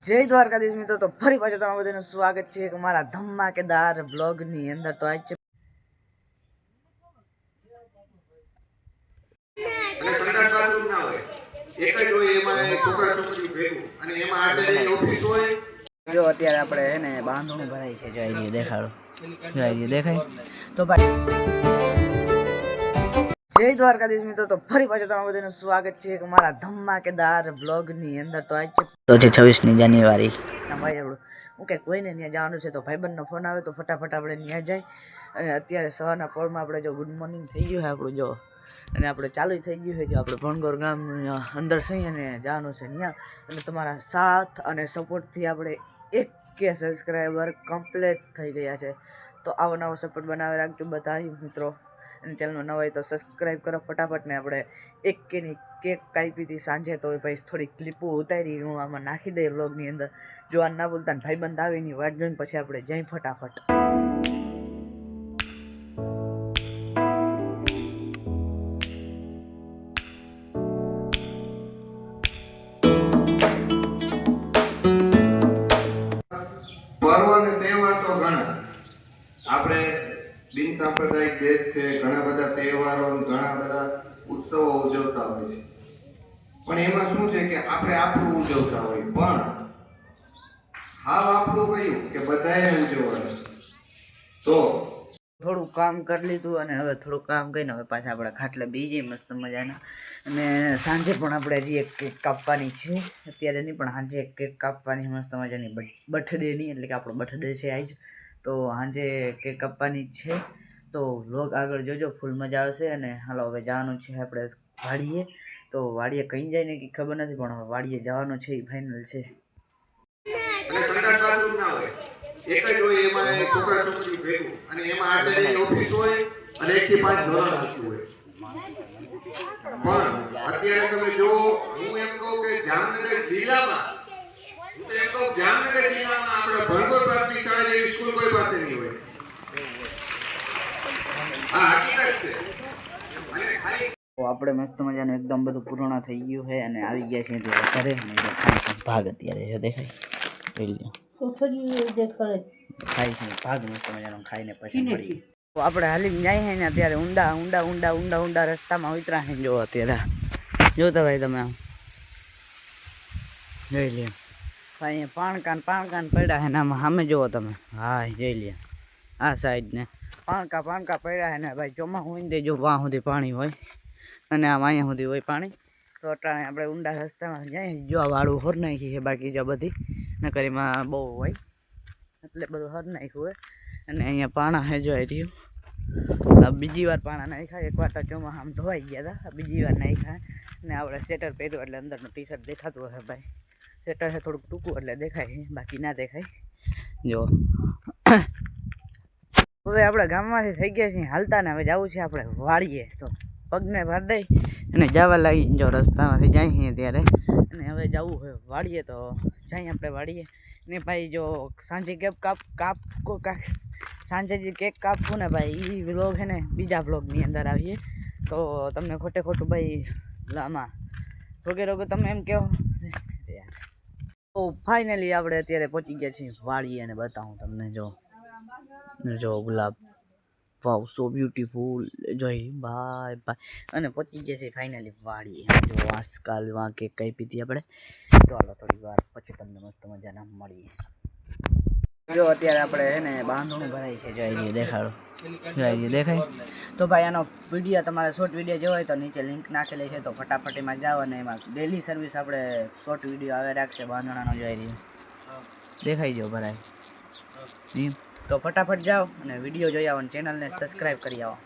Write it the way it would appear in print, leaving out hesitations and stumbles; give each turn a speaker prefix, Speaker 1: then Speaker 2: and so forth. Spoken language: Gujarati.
Speaker 1: જય દ્વારકાધીશ મિત્રો, તો ફરી પાછું તમારું બધાનું સ્વાગત છે એક મારા ધમાકેદાર બ્લોગની અંદર. તો આજ જો અત્યારે આપણે હે ને બાંધણું ભરાય છે, જોઈ દેખાડો, જોઈ દેખાય. તો ભાઈ જય દ્વારકાધીશ મિત્રો, તો ફરી પાછું તમારું બધાનું સ્વાગત છે એક મારા ધમાકેદાર બ્લોગની અંદર. તો આજ તો છે 26મી જાન્યુઆરી. ભાઈ એવું હું કે કોઈને ત્યાં જવાનું છે, તો ભાઈબંધનો ફોન આવે તો ફટાફટ આપણે ત્યાં જાય. અને અત્યારે સવારના પોળમાં આપણે જો ગુડ મોર્નિંગ થઈ ગયું છે આપણું, જો અને આપણે ચાલુ થઈ ગયું છે, જો આપણે ભણગોર ગામ અંદર છીએ અને જવાનું છે ત્યાં. અને તમારા સાથ અને સપોર્ટથી આપણે 1K સબસ્ક્રાઈબર કમ્પ્લીટ થઈ ગયા છે. તો આવો નવો સપોર્ટ બનાવી રાખજો બધા મિત્રો. અને ચેનલમાં નવા હોય તો સબસ્ક્રાઈબ કરો ફટાફટ. ને આપણે 1Kની કેક કાપી હતી સાંજે, તો ભાઈ થોડી ક્લિપો ઉતારી હું આમાં નાખી દઈ વ્લોગની અંદર. જો આ ના બોલતા ને ભાઈબંધ આવીની વાટ જોઈને પછી આપણે જઈ ફટાફટ.
Speaker 2: પર્વ અને તહેવાર તો ઘણા આપણે બિન સાંપ્રદાયિક દેશ છે, ઘણા બધા તહેવારો ઘણા બધા ઉત્સવો ઉજવતા હોય છે. પણ એમાં શું છે કે આપણે આપણું ઉજવતા હોય, પણ હાવ આપણું કયું કે બધાએ ઉજવવાનું. તો
Speaker 1: થોડું કામ કરી લીધું અને હવે થોડું કામ કરીને હવે પાછા આપણે ખાટલે બીજી મસ્ત મજાના. અને સાંજે પણ આપણે હજી એક કેક કાપવાની છે, અત્યારે નહીં પણ સાંજે એક કેક કાપવાની મસ્ત મજાની બર્થડેની, એટલે કે આપણો બર્થડે છે આજ. તો સાંજે કેક કાપવાની છે. તો વ્લોગ આગળ જોજો, ફૂલ મજા આવશે. અને હાલો હવે જવાનું છે આપણે વાડીએ. તો વાડીએ કઈ જાય ને કે ખબર નથી, પણ હવે વાડીએ જવાનું છે એ ફાઇનલ છે.
Speaker 2: અને સંડાસ બાથરૂમ ના હોય, એક જ હોય, એમાં ટુકડા ટુકડી ભેગું, અને એમાં આચાર્યની ઓફિસ હોય અને 1 થી 5 ધોરણ આવતું હોય. પણ અત્યારે તમે જો, હું એમ કહું કે જામનગર જિલ્લામાં આપણા ભણગોર પ્રાથમિક શાળા જેવી સ્કૂલ કોઈ પાસે નહીં હોય. આ હકીકત છે. અને ખાલી
Speaker 1: આપણે મસ્ત મજાનું એકદમ બધું પૂર્ણ થઈ ગયું છે અને આવી ગયા છે ઘરે. ભાગ અત્યારે છે દેખાય, જોઈ લો ખાઈ છે ભાગ મસ્ત મજાનો ખાઈને પછી મળી. તો આપણે હાલીને જાય છે ને અત્યારે ઊંડા રસ્તામાં ઉતરા છે. જો અત્યારે જોતા ભાઈ તમે આમ જોઈ લ્યો, અહીંયા પાણકાન પડ્યા છે ને આમાં સામે જુઓ તમે. હા જોઈ લ્યો આ સાઈડ ને પાણકા પડ્યા છે ને ભાઈ. ચોમાસું હોય ને જો વાં સુધી પાણી હોય અને આમ અહીંયા સુધી હોય પાણી. તો અટાણે આપણે ઊંડા રસ્તામાં જાય. જો આ વાળું હોર નાખી છે, બાકી જો બધી નકર એમાં બહુ હોય એટલે બધું હર નાખ્યું હોય. અને અહીંયા પાણા છે જો રહ્યું. બીજી વાર પાણા નાખ્યા, એકવાર તો ચોમાસામાં ધોવાઈ ગયા હતા, બીજી વાર નાખ્યા. ને આપણે સ્વેટર પહેર્યું એટલે અંદરનું ટી-શર્ટ દેખાતું હશે ભાઈ. સ્વેટર છે થોડુંક ટૂંકું એટલે દેખાય, બાકી ના દેખાય. જો હવે આપણે ગામમાંથી થઈ ગયા છીએ હાલતા, ને હવે જવું છે આપણે વાડીએ. તો પગને ભાર દઈ અને જવા લાગી. જો રસ્તામાંથી જાય છીએ ત્યારે, અને હવે જવું હોય વાડીએ. તો જઈએ આપણે વાડીએ. ને ભાઈ જો સાંજે સાંજે જે કેક કાપવું ને ભાઈ, એ વ્લોગ છે ને બીજા વ્લોગની અંદર આવીએ. તો તમને ખોટું ભાઈ આમાં રોગે તમે એમ કહો. તો ફાઇનલી આપણે અત્યારે પહોંચી ગયા છીએ વાડીએ. અને બતાવું તમને, જો ગુલાબ, વાવ સો બ્યુટીફુલ, જોઈ ભાઈ. અને પહોંચી ગયા છીએ ફાઇનલી વાડીએ. જો આજકાલ વાં કેક કાપી હતી આપણે. તો હાલો થોડી વાર પછી તમને મસ્ત મજાના મળીએ. જો અત્યારે આપણે હે ને બાંધણું ભરાય છે, જોઈ દેખાડો, જોઈ દેખાય. તો ભાઈ આનો વિડીયો તમારે શોર્ટ વિડીયો જોવો હોય તો નીચે લિંક નાખેલી છે, તો ફટાફટ એમાં જાઓ. અને એમાં ડેલી સર્વિસ આપણે શોર્ટ વિડીયો આવે રાખશે બાંધણાનો, જોઈ રહ્યો દેખાઈ જાઓ ભરાય. તો ફટાફટ જાઓ અને વિડીયો જોઈ આવો અને ચેનલને સબસ્ક્રાઈબ કરી આવો.